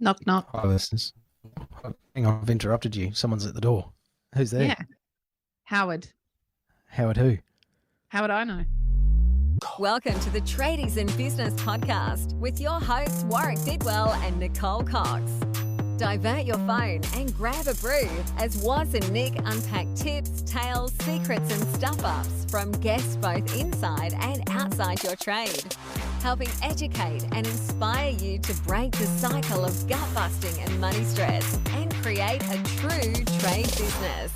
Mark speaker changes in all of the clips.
Speaker 1: Knock, knock.
Speaker 2: Hi, listeners. Hang on, I've interrupted you. Someone's at the door. Who's there?
Speaker 1: Yeah. Howard.
Speaker 2: Howard who?
Speaker 1: How would I know?
Speaker 3: Welcome to the Tradies in Business podcast with your hosts Warwick Bidwell and Nicole Cox. Divert your phone and grab a brew as Waz and Nick unpack tips, tales, secrets and stuff-ups from guests both inside and outside your trade, helping educate and inspire you to break the cycle of gut-busting and money stress and create a true trade business.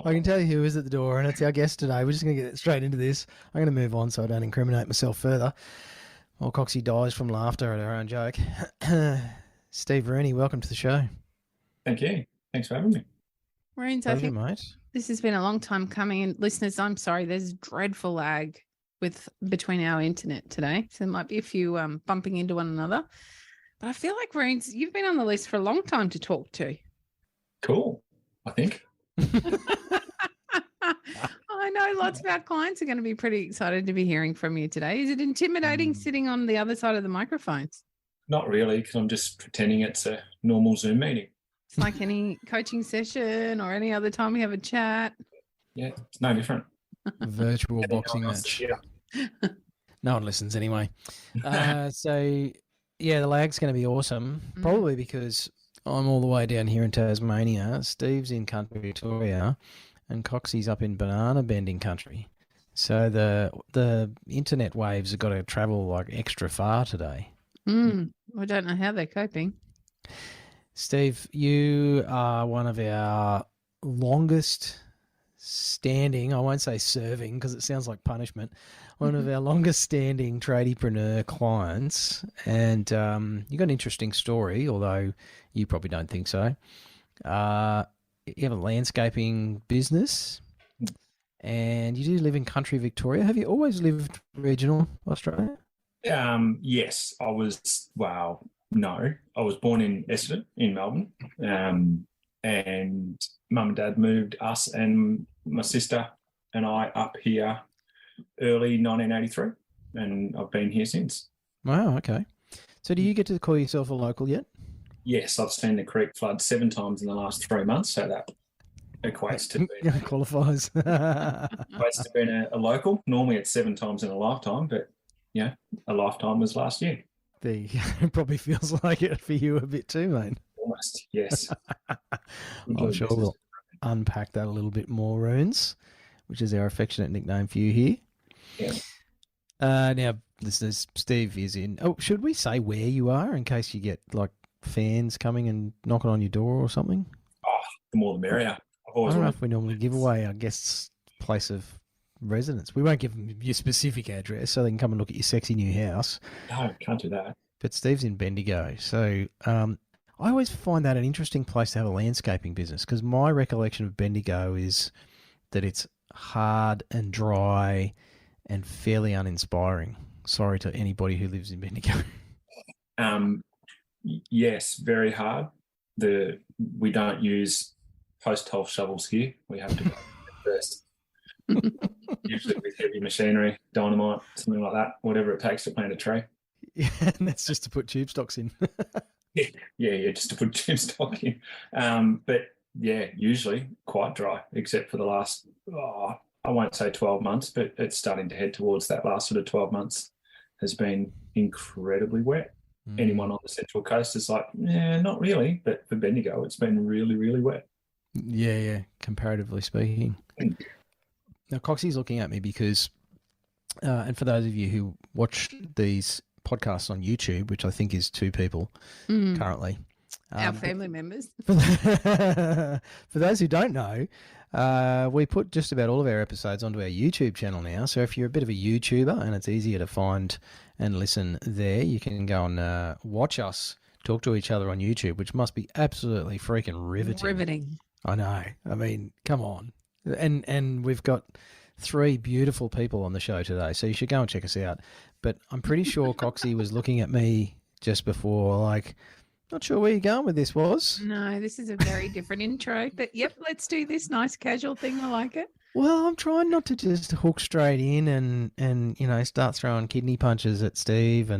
Speaker 2: I can tell you who is at the door, and it's our guest today. We're just going to get straight into this. I'm going to move on so I don't incriminate myself further. While Coxie dies from laughter at her own joke. Steve Rooney, welcome to the show.
Speaker 4: Thank you. Thanks for having me.
Speaker 1: Roonz, I think
Speaker 2: mate.
Speaker 1: this has been a long time coming. And listeners, I'm sorry, there's dreadful lag between our internet today. So there might be a few bumping into one another. But I feel like, Roonz, you've been on the list for a long time to talk to.
Speaker 4: Cool, I think.
Speaker 1: I know lots of our clients are going to be pretty excited to be hearing from you today. Is it intimidating sitting on the other side of the microphones?
Speaker 4: Not really, because I'm just pretending it's a normal Zoom meeting.
Speaker 1: It's like any coaching session or any other time we have a chat.
Speaker 4: Yeah, it's no different.
Speaker 2: Virtual boxing match.
Speaker 4: Yeah.
Speaker 2: No one listens anyway. So, yeah, the lag's going to be awesome. Probably because I'm all the way down here in Tasmania. Steve's in country Victoria. And Coxie's up in banana bending country. So the internet waves have got to travel like extra far today.
Speaker 1: I don't know how they're coping.
Speaker 2: Steve, you are one of our longest standing, I won't say serving because it sounds like punishment, one of our longest standing Tradiepreneur clients. And you got an interesting story, although you probably don't think so. You have a landscaping business and you do live in country Victoria. Have you always lived regional Australia?
Speaker 4: Yes, I was born in Essendon in Melbourne. And mum and dad moved us and my sister and I up here early 1983. And I've been here since. Wow,
Speaker 2: okay. So do you get to call yourself a local yet?
Speaker 4: Yes, I've seen the creek flood 7 times in the last 3 months, so that equates to being
Speaker 2: qualifies.
Speaker 4: Equates to being a local. Normally it's 7 times in a lifetime, but yeah, a lifetime was last year.
Speaker 2: It probably feels like it for you a bit too, mate.
Speaker 4: Almost, yes.
Speaker 2: I'm sure we'll unpack that a little bit more, Roonz, which is our affectionate nickname for you here.
Speaker 4: Yeah.
Speaker 2: Now, listeners, Steve is in. Oh, should we say where you are in case you get like fans coming and knocking on your door or something?
Speaker 4: Oh, the more the merrier.
Speaker 2: I don't know if we normally give away our guests' place of residence. We won't give them your specific address so they can come and look at your sexy new house.
Speaker 4: No, can't do that.
Speaker 2: But Steve's in Bendigo. So I always find that an interesting place to have a landscaping business because my recollection of Bendigo is that it's hard and dry and fairly uninspiring. Sorry to anybody who lives in Bendigo.
Speaker 4: Yes, very hard. We don't use post-hole shovels here. We have to go first. Usually with heavy machinery, dynamite, something like that, whatever it takes to plant a tree.
Speaker 2: Yeah, and that's just to put tube stocks in.
Speaker 4: yeah, just to put tube stock in. But yeah, usually quite dry, except for the last, I won't say 12 months, but it's starting to head towards that last sort of 12 months has been incredibly wet. Anyone on the Central Coast is like, not really. But for Bendigo, it's been really, really wet.
Speaker 2: Yeah, comparatively speaking. Now, Coxie's looking at me because, and for those of you who watch these podcasts on YouTube, which I think is 2 people currently.
Speaker 1: Our family members.
Speaker 2: For those who don't know, we put just about all of our episodes onto our YouTube channel now. So if you're a bit of a YouTuber and it's easier to find and listen there, you can go and watch us talk to each other on YouTube, which must be absolutely freaking riveting. I know. I mean, come on. And we've got 3 beautiful people on the show today, so you should go and check us out. But I'm pretty sure Coxie was looking at me just before, like, not sure where you're going with this, was.
Speaker 1: No, this is a very different intro. But yep, let's do this nice casual thing. I like it.
Speaker 2: Well, I'm trying not to just hook straight in and start throwing kidney punches at Steve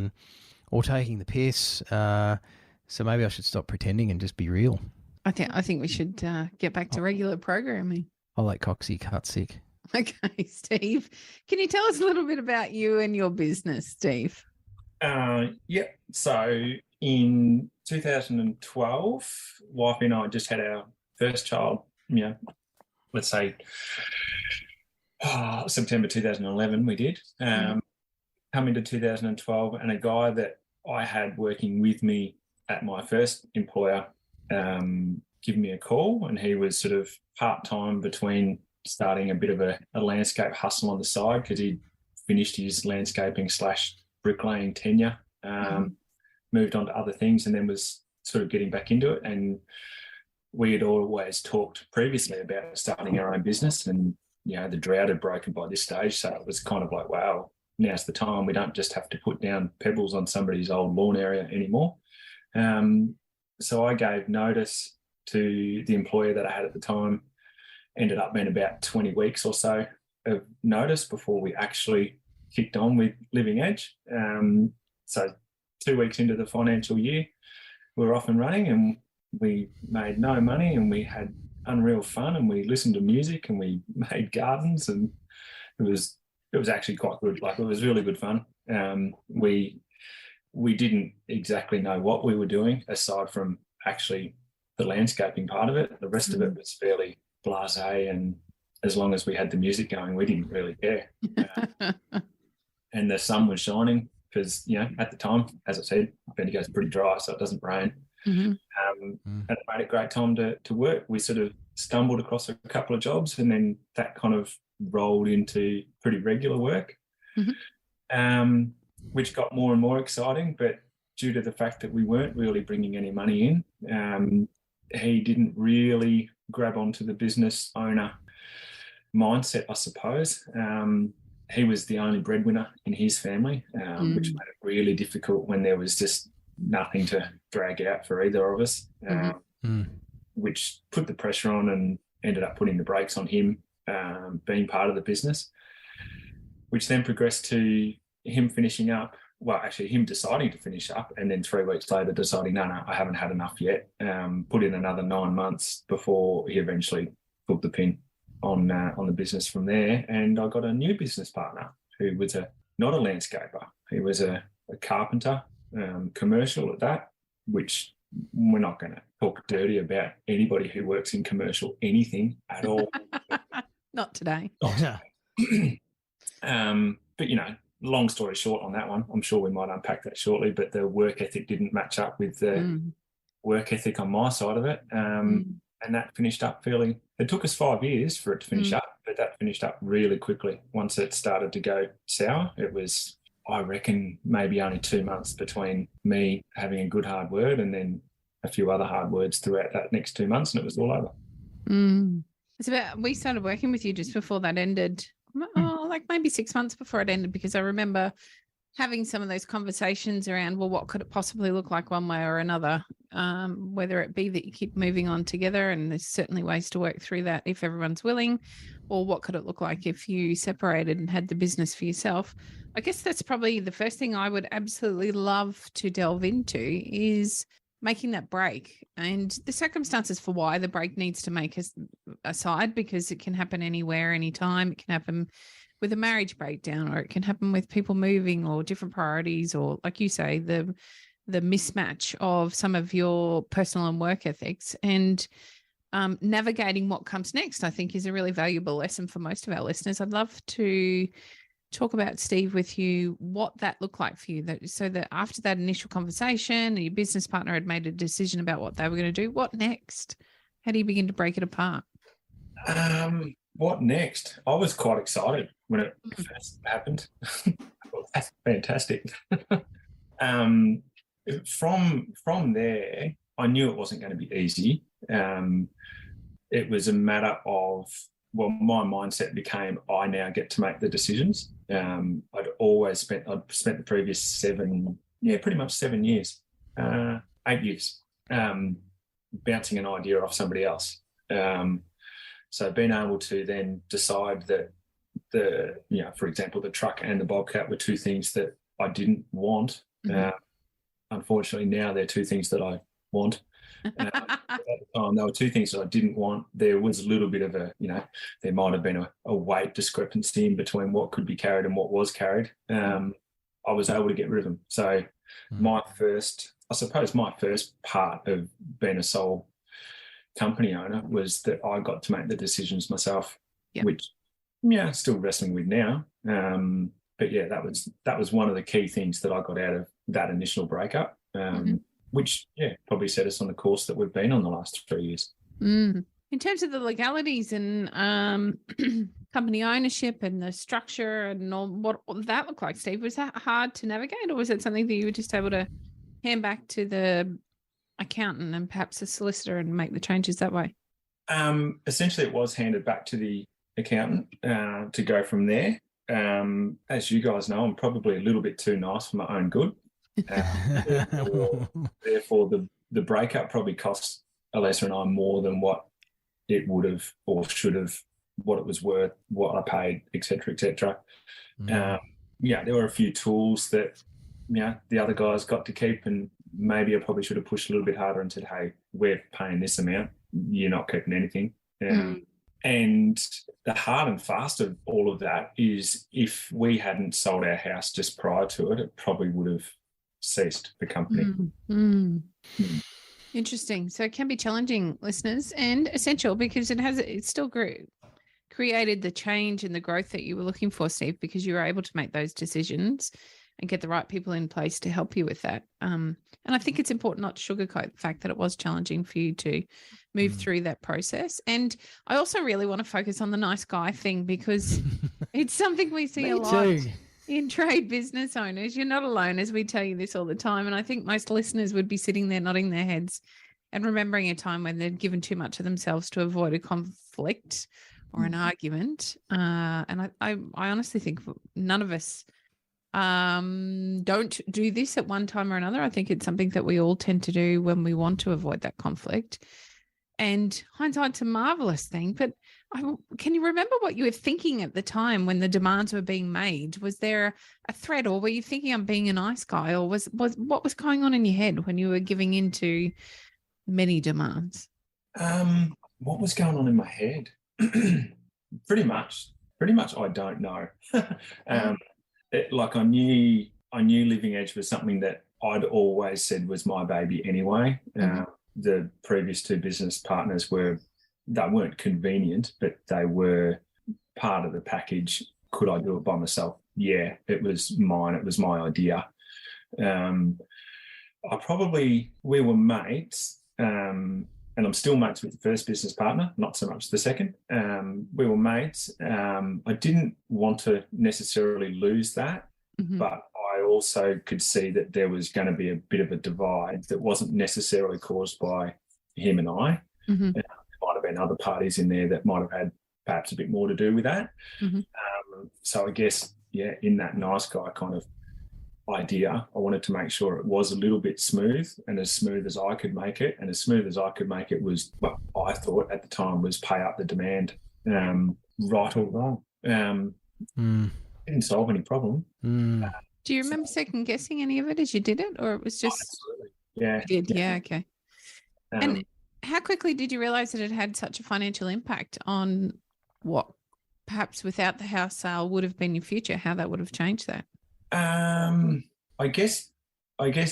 Speaker 2: or taking the piss. So maybe I should stop pretending and just be real.
Speaker 1: I think we should get back to regular programming.
Speaker 2: I'll let Coxie cut sick.
Speaker 1: Okay, Steve. Can you tell us a little bit about you and your business, Steve?
Speaker 4: Yeah. So in 2012, wife and I just had our first child, let's say September 2011 we did. Come into 2012, and a guy that I had working with me at my first employer give me a call, and he was sort of part-time between starting a bit of a landscape hustle on the side because he'd finished his landscaping / bricklaying tenure, moved on to other things, and then was sort of getting back into it. And we had always talked previously about starting our own business, and the drought had broken by this stage, so it was kind of like, wow, now's the time. We don't just have to put down pebbles on somebody's old lawn area anymore. So I gave notice to the employer that I had at the time. Ended up being about 20 weeks or so of notice before we actually kicked on with Living Edge. So 2 weeks into the financial year, we were off and running, and we made no money, and we had unreal fun, and we listened to music, and we made gardens, and it was actually quite good. Like, it was really good fun. We didn't exactly know what we were doing aside from actually the landscaping part of it. The rest of it was fairly blasé, and as long as we had the music going, we didn't really care. And the sun was shining because, at the time, as I said, Bendigo's pretty dry, so it doesn't rain. And it made a great time to work. We sort of stumbled across a couple of jobs, and then that kind of rolled into pretty regular work, which got more and more exciting. But due to the fact that we weren't really bringing any money in, he didn't really grab onto the business owner mindset, I suppose. He was the only breadwinner in his family, which made it really difficult when there was just nothing to drag out for either of us, which put the pressure on and ended up putting the brakes on him being part of the business, which then progressed to him finishing up. Well, actually, him deciding to finish up, and then 3 weeks later deciding, no, I haven't had enough yet. Put in another 9 months before he eventually pulled the pin on the business from there. And I got a new business partner who was not a landscaper. He was a carpenter, commercial at that, which we're not going to talk dirty about anybody who works in commercial anything at all.
Speaker 1: Not today.
Speaker 4: But, long story short on that one, I'm sure we might unpack that shortly, but the work ethic didn't match up with the work ethic on my side of it. And that finished up it took us 5 years for it to finish up, but that finished up really quickly. Once it started to go sour, it was, I reckon, maybe only 2 months between me having a good hard word and then a few other hard words throughout that next 2 months, and it was all over.
Speaker 1: We started working with you just before that ended. Like maybe 6 months before it ended, because I remember having some of those conversations around, well, what could it possibly look like one way or another, whether it be that you keep moving on together, and there's certainly ways to work through that if everyone's willing, or what could it look like if you separated and had the business for yourself. I guess that's probably the first thing I would absolutely love to delve into, is making that break and the circumstances for why the break needs to make us aside, because it can happen anywhere, anytime. It can happen with a marriage breakdown, or it can happen with people moving or different priorities, or, like you say, the mismatch of some of your personal and work ethics. And navigating what comes next, I think, is a really valuable lesson for most of our listeners. I'd love to talk about, Steve, with you, what that looked like for you, so that after that initial conversation and your business partner had made a decision about what they were going to do, what next? How do you begin to break it apart?
Speaker 4: What next? I was quite excited when it first happened. That's fantastic. From there, I knew it wasn't going to be easy. It was a matter of, well, my mindset became, I now get to make the decisions. I'd spent the previous pretty much 7 years, 8 years, bouncing an idea off somebody else. So being able to then decide that for example, the truck and the Bobcat were two things that I didn't want. Unfortunately, now they're two things that I want. At the time, there were two things that I didn't want. There was a little bit of there might have been a weight discrepancy in between what could be carried and what was carried. I was able to get rid of them. So my first part of being a sole company owner was that I got to make the decisions myself, which still wrestling with now. But yeah, that was one of the key things that I got out of that initial breakup, which probably set us on the course that we've been on the last 3 years.
Speaker 1: In terms of the legalities and company ownership and the structure and all, what that looked like, Steve, was that hard to navigate, or was it something that you were just able to hand back to the accountant and perhaps a solicitor and make the changes that way?
Speaker 4: Essentially, it was handed back to the accountant to go from there. As you guys know, I'm probably a little bit too nice for my own good. Therefore, the breakup probably cost Alessa and I more than what it would have or should have, what it was worth, what I paid, etc., etc. There were a few tools that the other guys got to keep, and maybe I probably should have pushed a little bit harder and said, hey, we're paying this amount, you're not keeping anything. And the hard and fast of all of that is, if we hadn't sold our house just prior to it, it probably would have ceased the company.
Speaker 1: Interesting. So it can be challenging, listeners, and essential, because it still created the change and the growth that you were looking for, Steve, because you were able to make those decisions and get the right people in place to help you with that. And I think it's important not to sugarcoat the fact that it was challenging for you to move through that process. And I also really want to focus on the nice guy thing, because it's something we see a lot in trade business owners. You're not alone, as we tell you this all the time. And I think most listeners would be sitting there nodding their heads and remembering a time when they'd given too much of themselves to avoid a conflict or an argument. And I honestly think none of us don't do this at one time or another. I think it's something that we all tend to do when we want to avoid that conflict. And hindsight's a marvelous thing, but can you remember what you were thinking at the time when the demands were being made? Was there a threat, or were you thinking I'm being a nice guy, or was what was going on in your head when you were giving in to many demands?
Speaker 4: What was going on in my head? Pretty much I don't know. I knew Living Edge was something that I'd always said was my baby anyway. The previous two business partners weren't convenient, but they were part of the package. Could I do it by myself? Yeah, it was mine. It was my idea. We were mates, and I'm still mates with the first business partner, not so much the second. We were mates. I didn't want to necessarily lose that, but I also could see that there was going to be a bit of a divide that wasn't necessarily caused by him and I. There might have been other parties in there that might have had perhaps a bit more to do with that. So I guess, in that nice guy kind of idea, I wanted to make sure it was a little bit smooth, and as smooth as I could make it. And as smooth as I could make it was what I thought at the time was pay up the demand, right or wrong. Didn't solve any problem.
Speaker 1: Do you remember second guessing any of it as you did it, or it was just?
Speaker 4: Absolutely. Yeah.
Speaker 1: You did. Yeah. Okay. And how quickly did you realize that it had such a financial impact on what perhaps without the house sale would have been your future? How that would have changed that?
Speaker 4: I guess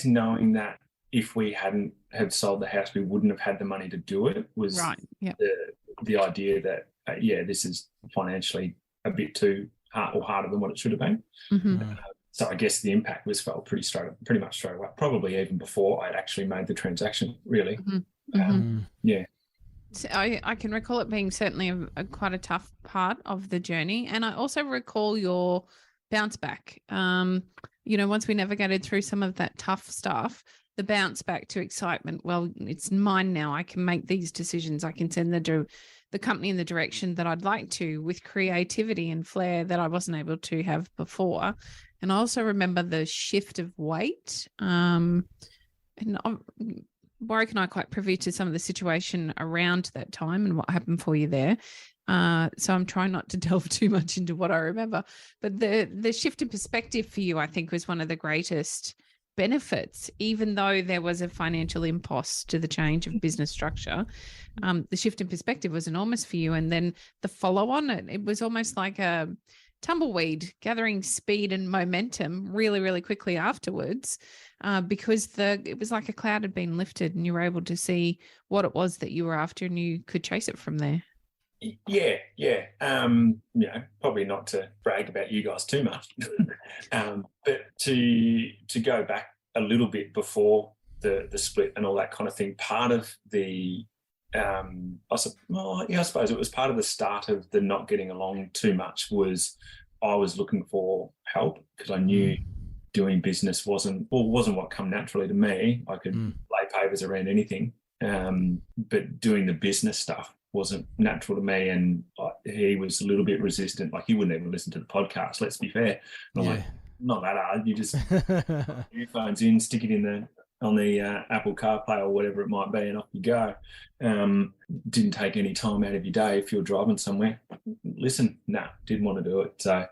Speaker 4: knowing that if we hadn't had sold the house, we wouldn't have had the money to do it was
Speaker 1: right. Yeah.
Speaker 4: The idea that this is financially a bit too hard or harder than what it should have been. So I guess the impact was felt pretty much straight away, probably even before I'd actually made the transaction, really. Yeah.
Speaker 1: So I can recall it being certainly quite a tough part of the journey. And I also recall your bounce back. Once we navigated through some of that tough stuff, the bounce back to excitement. Well, it's mine now. I can make these decisions. I can send the company in the direction that I'd like to, with creativity and flair that I wasn't able to have before. And I also remember the shift of weight. And Warwick and I are quite privy to some of the situation around that time and what happened for you there. So I'm trying not to delve too much into what I remember. But the shift in perspective for you, I think, was one of the greatest benefits, even though there was a financial impost to the change of business structure. The shift in perspective was enormous for you. And then the follow-on, it was almost like a tumbleweed gathering speed and momentum really, really quickly afterwards, because it was like a cloud had been lifted and you were able to see what it was that you were after and you could chase it from there.
Speaker 4: Yeah. Probably not to brag about you guys too much, but to go back a little bit before the split and all that kind of thing, part of the I suppose it was part of the start of the not getting along too much was I was looking for help because I knew doing business wasn't what come naturally to me. I could lay papers around anything, but doing the business stuff wasn't natural to me, and he was a little bit resistant. Like, he wouldn't even listen to the podcast, let's be fair. And I'm like, not that hard. You just earphones in, stick it on the Apple CarPlay or whatever it might be, and off you go. Didn't take any time out of your day if you're driving somewhere. Listen, didn't want to do it. So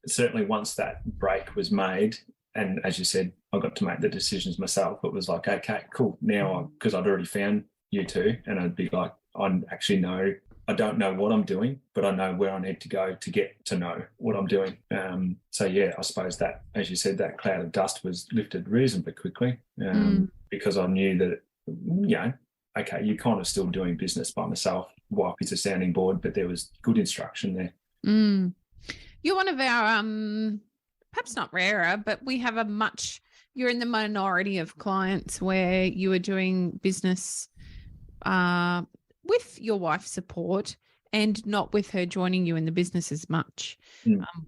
Speaker 4: certainly once that break was made, and as you said, I got to make the decisions myself, it was like, okay, cool. Now, because I'd already found you two, and I'd be like, I don't know what I'm doing, but I know where I need to go to get to know what I'm doing. So I suppose that, as you said, that cloud of dust was lifted reasonably quickly, because I knew that, okay, you're kind of still doing business by myself. Wife is a sounding board, but there was good instruction there.
Speaker 1: You're one of our, perhaps not rarer, but we have you're in the minority of clients where you are doing business with your wife's support and not with her joining you in the business as much.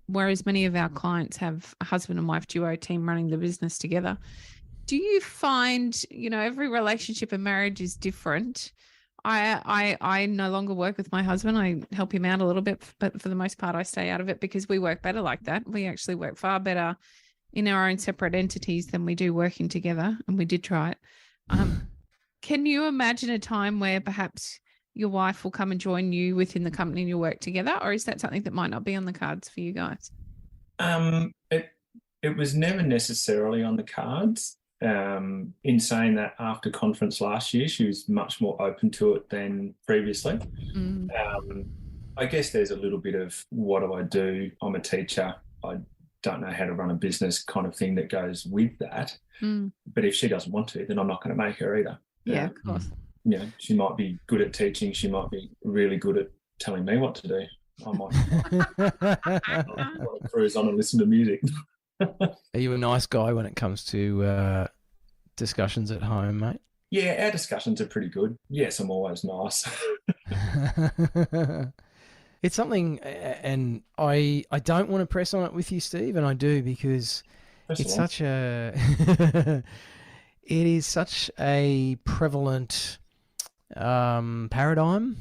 Speaker 1: Whereas many of our clients have a husband and wife duo team running the business together. Do you find, every relationship and marriage is different? I no longer work with my husband. I help him out a little bit, but for the most part, I stay out of it because we work better like that. We actually work far better in our own separate entities than we do working together. And we did try it. Can you imagine a time where perhaps your wife will come and join you within the company and you work together? Or is that something that might not be on the cards for you guys?
Speaker 4: It was never necessarily on the cards. In saying that, after conference last year, she was much more open to it than previously. I guess there's a little bit of, what do I do? I'm a teacher. I don't know how to run a business kind of thing that goes with that. But if she doesn't want to, then I'm not going to make her either.
Speaker 1: Yeah, of course.
Speaker 4: She might be good at teaching. She might be really good at telling me what to do. I might want to cruise on and listen to music.
Speaker 2: Are you a nice guy when it comes to discussions at home, mate?
Speaker 4: Yeah, our discussions are pretty good. Yes, I'm always nice.
Speaker 2: It's something, and I don't want to press on it with you, Steve, and I do because it is such a prevalent paradigm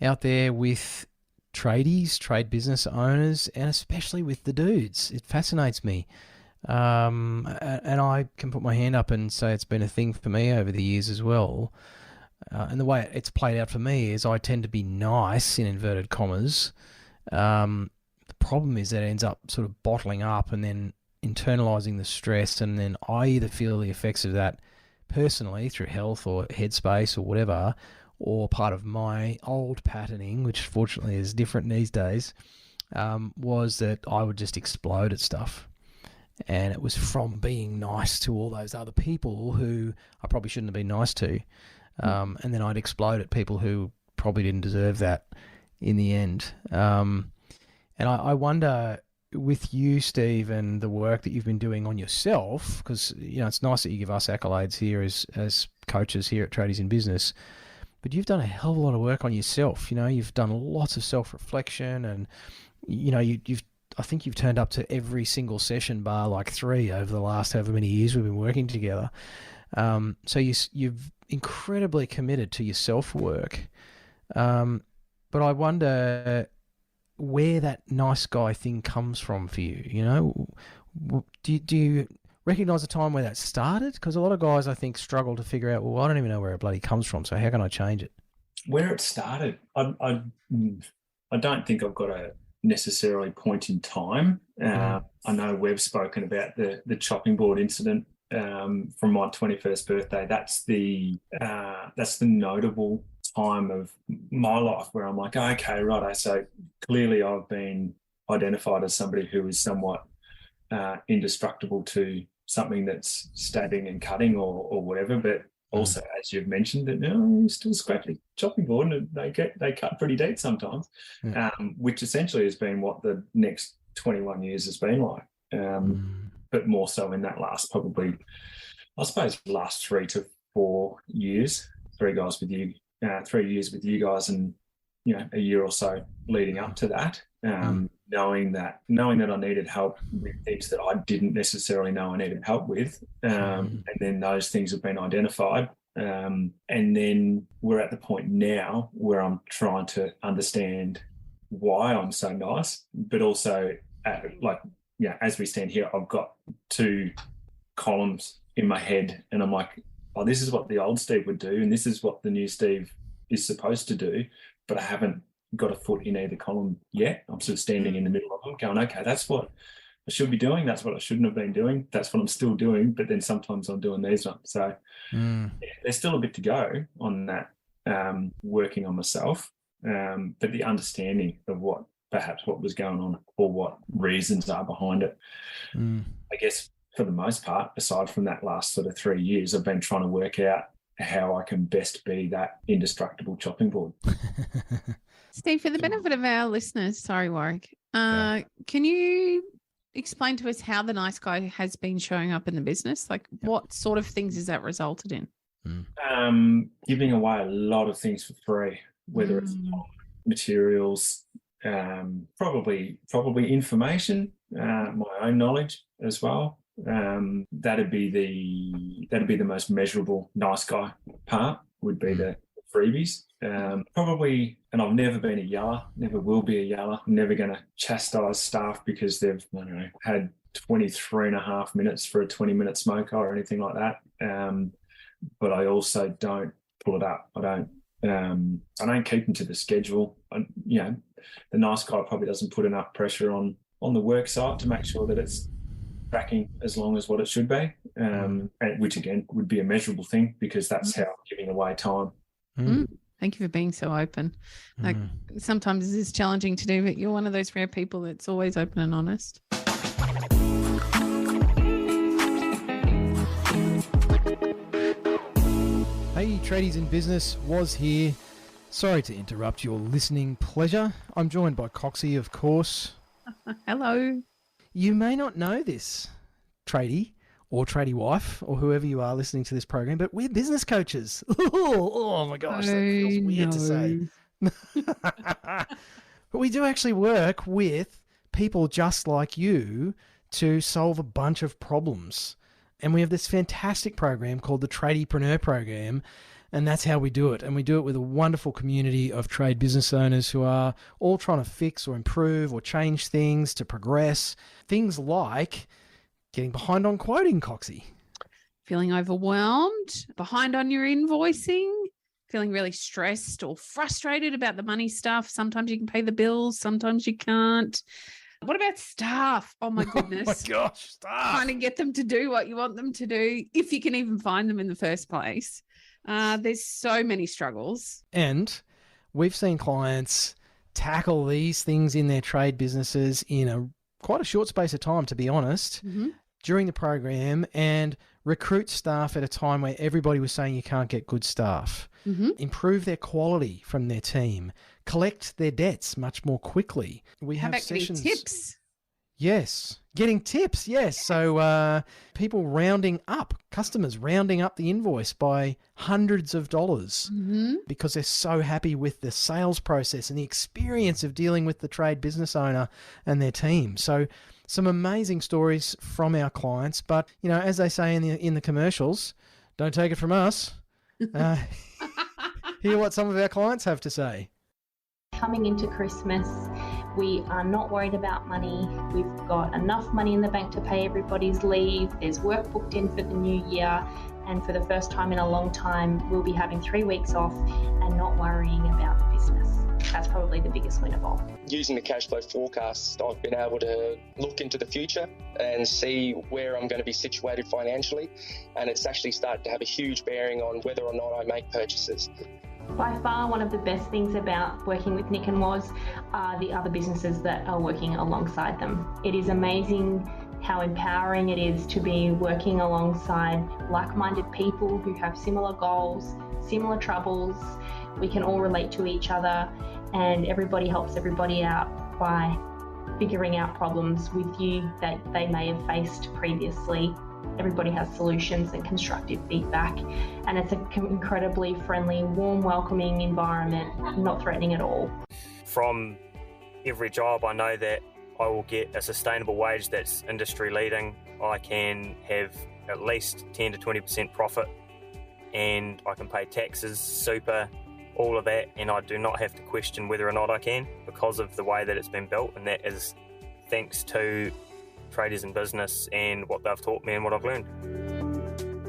Speaker 2: out there with tradies, trade business owners, and especially with the dudes. It fascinates me. And I can put my hand up and say it's been a thing for me over the years as well. And the way it's played out for me is I tend to be nice, in inverted commas. The problem is that it ends up sort of bottling up and then internalizing the stress, and then I either feel the effects of that personally through health or headspace or whatever, or part of my old patterning, which fortunately is different these days, was that I would just explode at stuff. And it was from being nice to all those other people who I probably shouldn't have been nice to. And then I'd explode at people who probably didn't deserve that in the end. And I wonder, with you, Steve, and the work that you've been doing on yourself, because it's nice that you give us accolades here as coaches here at Tradies in Business, but you've done a hell of a lot of work on yourself. You've done lots of self-reflection, and I think you've turned up to every single session bar like 3 over the last however many years we've been working together. So you've incredibly committed to your self-work. But I wonder where that nice guy thing comes from for you. Do you recognise a time where that started? Because a lot of guys, I think, struggle to figure out, well, I don't even know where it bloody comes from, so how can I change it?
Speaker 4: Where it started, I don't think I've got a necessarily point in time. I know we've spoken about the chopping board incident from my 21st birthday. That's the notable time of my life where I'm like, okay, right. So clearly I've been identified as somebody who is somewhat indestructible to something that's stabbing and cutting or whatever, but also, as you've mentioned, that you still scratch the chopping board and they cut pretty deep sometimes, which essentially has been what the next 21 years has been like. But more so in that last probably, I suppose, last 3 to 4 years, 3 years with you guys, and a year or so leading up to that. Knowing that I needed help with things that I didn't necessarily know I needed help with, and then those things have been identified, and then we're at the point now where I'm trying to understand why I'm so nice, but also as we stand here, I've got 2 columns in my head, and I'm like, oh, this is what the old Steve would do, and this is what the new Steve is supposed to do, but I haven't got a foot in either column yet. I'm sort of standing in the middle of them going, okay, that's what I should be doing. That's what I shouldn't have been doing. That's what I'm still doing. But then sometimes I'm doing these ones. So there's still a bit to go on that, working on myself. But the understanding of what was going on or what reasons are behind it. I guess for the most part, aside from that last sort of 3 years, I've been trying to work out how I can best be that indestructible chopping board.
Speaker 1: Steve, for the benefit of our listeners, sorry, Warwick, can you explain to us how the nice guy has been showing up in the business? Like what sort of things has that resulted in?
Speaker 4: Giving away a lot of things for free, whether it's materials, probably information, my own knowledge as well. That'd be the most measurable nice guy part, would be the freebies. Probably, and I've never been a yeller, never will be a yeller. I'm never going to chastise staff because they've, had 23 and a half minutes for a 20-minute smoker or anything like that. But I also don't pull it up. I don't keep them to the schedule. The nice guy probably doesn't put enough pressure on the work site to make sure that it's tracking as long as what it should be, and which again would be a measurable thing because that's how I'm giving away time.
Speaker 1: Thank you for being so open. Like sometimes this is challenging to do, but you're one of those rare people that's always open and honest.
Speaker 2: Hey, Tradies in Business, was here. Sorry to interrupt your listening pleasure. I'm joined by Coxie, of course.
Speaker 1: Hello.
Speaker 2: You may not know this, Tradie or Tradie wife or whoever you are listening to this program, but we're business coaches. Oh my gosh, that feels weird to say. But we do actually work with people just like you to solve a bunch of problems. And we have this fantastic program called the Tradiepreneur program, and that's how we do it. And we do it with a wonderful community of trade business owners who are all trying to fix or improve or change things to progress. Things like getting behind on quoting, Coxie.
Speaker 1: Feeling overwhelmed, behind on your invoicing, feeling really stressed or frustrated about the money stuff. Sometimes you can pay the bills, sometimes you can't. What about staff? Oh my goodness.
Speaker 2: Oh my gosh, staff.
Speaker 1: Trying to get them to do what you want them to do, if you can even find them in the first place. There's so many struggles. And
Speaker 2: we've seen clients tackle these things in their trade businesses in quite a short space of time, to be honest, during the program, and recruit staff at a time where everybody was saying you can't get good staff, improve their quality from their team, collect their debts much more quickly. We have sessions.
Speaker 1: Getting tips?
Speaker 2: Yes. Getting tips, yes. So people rounding up, customers rounding up the invoice by hundreds of dollars because they're so happy with the sales process and the experience of dealing with the trade business owner and their team. So some amazing stories from our clients. But, as they say in the commercials, don't take it from us. Hear what some of our clients have to say.
Speaker 5: Coming into Christmas, We are not worried about money. We've got enough money in the bank to pay everybody's leave. There's work booked in for the new year. And for the first time in a long time, we'll be having 3 weeks off and not worrying about the business. That's probably the biggest win of all.
Speaker 6: Using the cash flow forecast, I've been able to look into the future and see where I'm going to be situated financially. And it's actually started to have a huge bearing on whether or not I make purchases.
Speaker 5: By far, one of the best things about working with Nick and Woz are the other businesses that are working alongside them. It is amazing how empowering it is to be working alongside like-minded people who have similar goals, similar troubles. We can all relate to each other, and everybody helps everybody out by figuring out problems with you that they may have faced previously. Everybody has solutions and constructive feedback, and it's an incredibly friendly, warm, welcoming environment, not threatening at all.
Speaker 7: From every job, I know that I will get a sustainable wage that's industry leading. I can have at least 10 to 20% profit, and I can pay taxes, super, all of that, and I do not have to question whether or not I can because of the way that it's been built, and that is thanks to Tradies in Business and what they've taught me and what I've learned.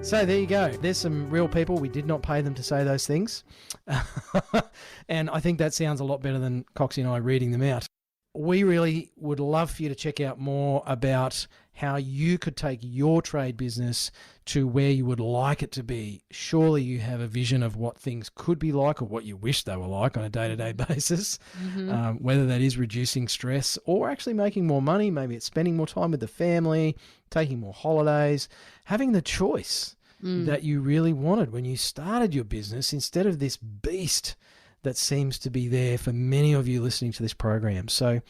Speaker 2: So there you go. There's some real people. We did not pay them to say those things. And I think that sounds a lot better than Coxie and I reading them out. We really would love for you to check out more about how you could take your trade business to where you would like it to be. Surely you have a vision of what things could be like or what you wish they were like on a day-to-day basis, whether that is reducing stress or actually making more money. Maybe it's spending more time with the family, taking more holidays, having the choice that you really wanted when you started your business instead of this beast that seems to be there for many of you listening to this program. So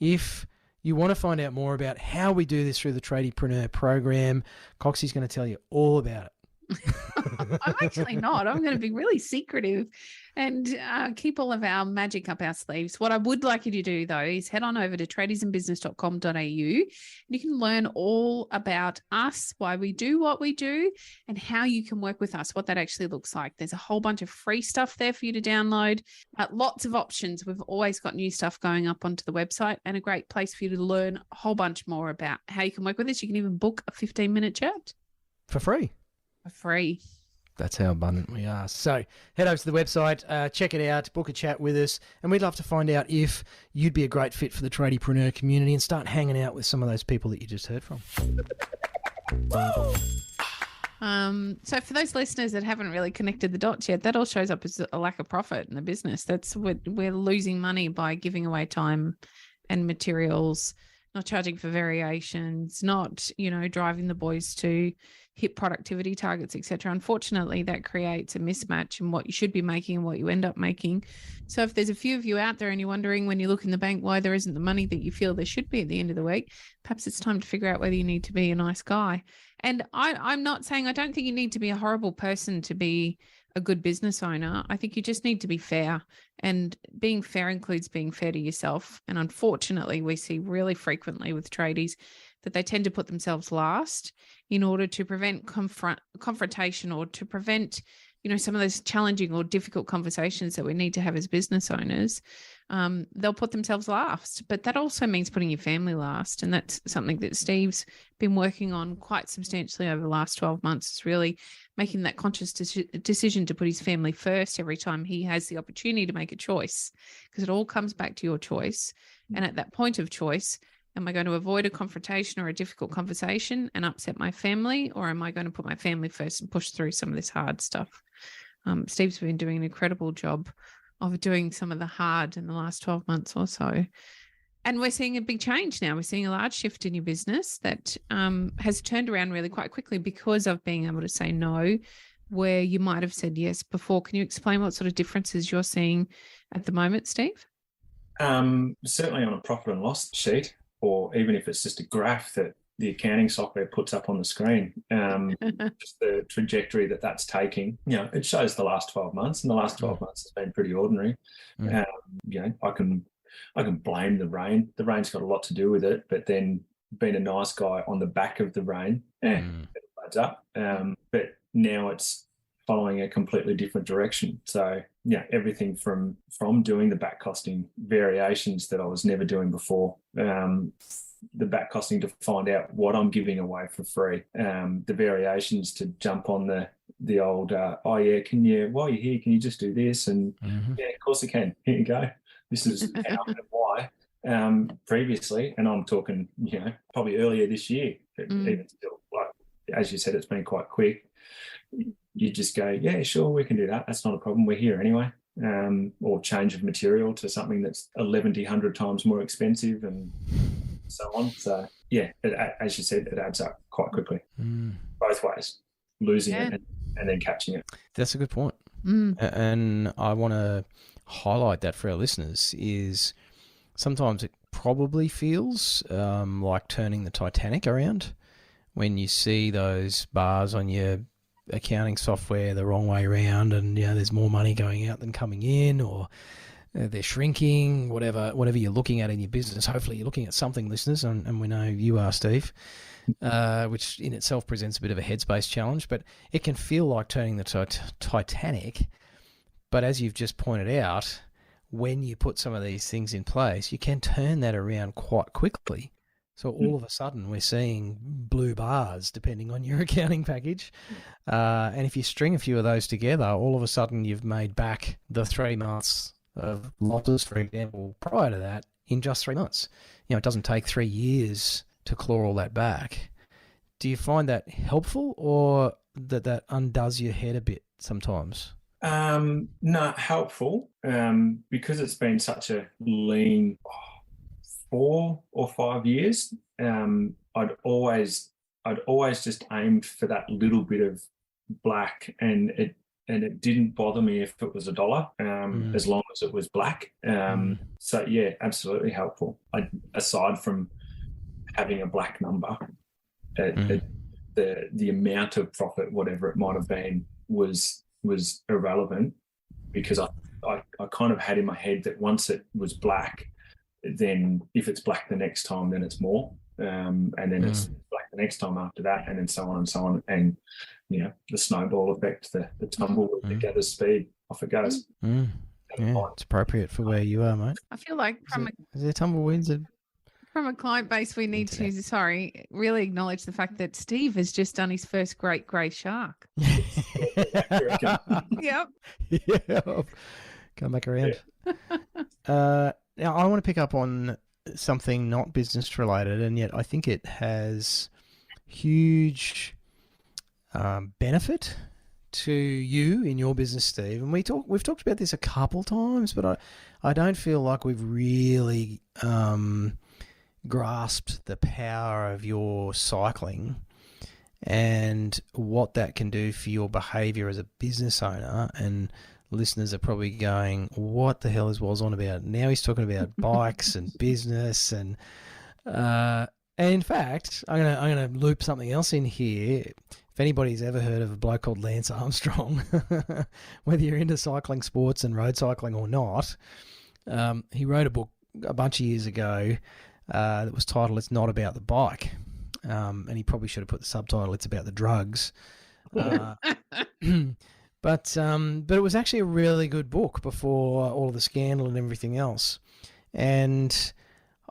Speaker 2: if you want to find out more about how we do this through the Tradiepreneur program, Coxie's going to tell you all about it.
Speaker 1: I'm actually not. I'm going to be really secretive and keep all of our magic up our sleeves. What I would like you to do, though, is head on over to tradiesinbusiness.com.au and you can learn all about us, why we do what we do, and how you can work with us, what that actually looks like. There's a whole bunch of free stuff there for you to download, lots of options. We've always got new stuff going up onto the website and a great place for you to learn a whole bunch more about how you can work with us. You can even book a 15-minute chat.
Speaker 2: For free.
Speaker 1: For free.
Speaker 2: That's how abundant we are. So head over to the website, check it out, book a chat with us, and we'd love to find out if you'd be a great fit for the Tradiepreneur community and start hanging out with some of those people that you just heard from.
Speaker 1: So for those listeners that haven't really connected the dots yet, that all shows up as a lack of profit in the business. That's what we're losing money by giving away time and materials, not charging for variations, not, driving the boys to hit productivity targets, etc. Unfortunately, that creates a mismatch in what you should be making and what you end up making. So if there's a few of you out there and you're wondering when you look in the bank why there isn't the money that you feel there should be at the end of the week, perhaps it's time to figure out whether you need to be a nice guy. And I'm not saying I don't think you need to be a horrible person to be a good business owner. I think you just need to be fair, and being fair includes being fair to yourself. And unfortunately, we see really frequently with tradies that they tend to put themselves last in order to prevent confrontation or to prevent, some of those challenging or difficult conversations that we need to have as business owners. They'll put themselves last, but that also means putting your family last. And that's something that Steve's been working on quite substantially over the last 12 months, is really making that conscious decision to put his family first every time he has the opportunity to make a choice, because it all comes back to your choice. And at that point of choice, am I going to avoid a confrontation or a difficult conversation and upset my family, or am I going to put my family first and push through some of this hard stuff? Steve's been doing an incredible job of doing some of the hard in the last 12 months or so. And we're seeing a big change now. We're seeing a large shift in your business that has turned around really quite quickly because of being able to say no, where you might have said yes before. Can you explain what sort of differences you're seeing at the moment, Steve?
Speaker 4: Certainly on a profit and loss sheet, or even if it's just a graph that the accounting software puts up on the screen, just the trajectory that's taking, it shows the last 12 months, and the last 12 months has been pretty ordinary. I can blame the rain. The rain's got a lot to do with it, but then being a nice guy on the back of the rain, it adds up. But now it's following a completely different direction. So everything from doing the back costing variations that I was never doing before, the back costing to find out what I'm giving away for free, the variations to jump on the old, while you're here, can you just do this? And yeah, of course I can. Here you go. This is how and why. Previously, and I'm talking, probably earlier this year, even still, like, as you said, it's been quite quick. You just go, yeah, sure, we can do that. That's not a problem. We're here anyway. Or change of material to something that's 100 times more expensive and so on. So yeah, as you said, it adds up quite quickly, both ways, losing it and then catching it.
Speaker 2: That's a good point. And I want to highlight that for our listeners is sometimes it probably feels like turning the Titanic around when you see those bars on your accounting software the wrong way around, and there's more money going out than coming in, or they're shrinking, whatever you're looking at in your business. Hopefully you're looking at something, listeners, and we know you are, Steve, which in itself presents a bit of a headspace challenge, but it can feel like turning the Titanic. But as you've just pointed out, when you put some of these things in place, you can turn that around quite quickly. So all of a sudden we're seeing blue bars depending on your accounting package. And if you string a few of those together, all of a sudden you've made back the 3 months of losses, for example, prior to that in just 3 months. It doesn't take 3 years to claw all that back. Do you find that helpful, or that undoes your head a bit sometimes?
Speaker 4: No, helpful, because it's been such a lean 4 or 5 years. I'd always just aimed for that little bit of black, and it didn't bother me if it was $1, as long as it was black. So yeah, absolutely helpful. Aside from having a black number, the amount of profit, whatever it might have been, was irrelevant, because I kind of had in my head that once it was black, then if it's black the next time, then it's more, and then it's black the next time after that, and then so on and so on, and the snowball effect, the tumbleweed that gathers speed, off it goes.
Speaker 2: Yeah, it's appropriate for where you are, mate.
Speaker 1: I feel like
Speaker 2: is there tumbleweeds?
Speaker 1: From a client base, we need to, really acknowledge the fact that Steve has just done his first great grey shark. Yep.
Speaker 2: Yeah. Come back around. Now, I want to pick up on something not business related, and yet I think it has huge benefit to you in your business, Steve. And we've talked about this a couple times, but I don't feel like we've really grasped the power of your cycling and what that can do for your behavior as a business owner. And listeners are probably going, what the hell is Woz on about? Now he's talking about bikes and business, and in fact, I'm gonna loop something else in here. If anybody's ever heard of a bloke called Lance Armstrong, whether you're into cycling sports and road cycling or not, he wrote a book a bunch of years ago that was titled "It's Not About the Bike," and he probably should have put the subtitle "It's About the Drugs." But it was actually a really good book before all of the scandal and everything else. And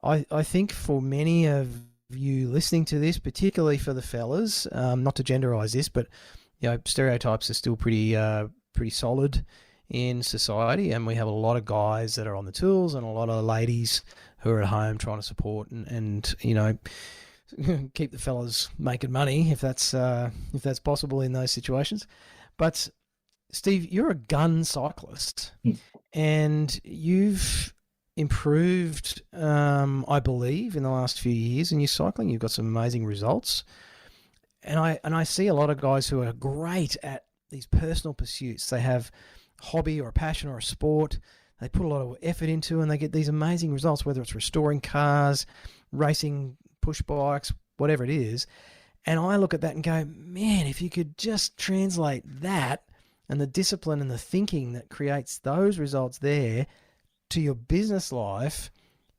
Speaker 2: I think for many of you listening to this, particularly for the fellas, not to genderize this, but stereotypes are still pretty solid in society, and we have a lot of guys that are on the tools and a lot of ladies who are at home trying to support and keep the fellas making money if that's possible in those situations. But Steve, you're a gun cyclist, and you've improved, I believe, in the last few years in your cycling. You've got some amazing results, and I see a lot of guys who are great at these personal pursuits. They have a hobby or a passion or a sport they put a lot of effort into, and they get these amazing results, whether it's restoring cars, racing push bikes, whatever it is. And I look at that and go, man, if you could just translate that and the discipline and the thinking that creates those results there to your business life,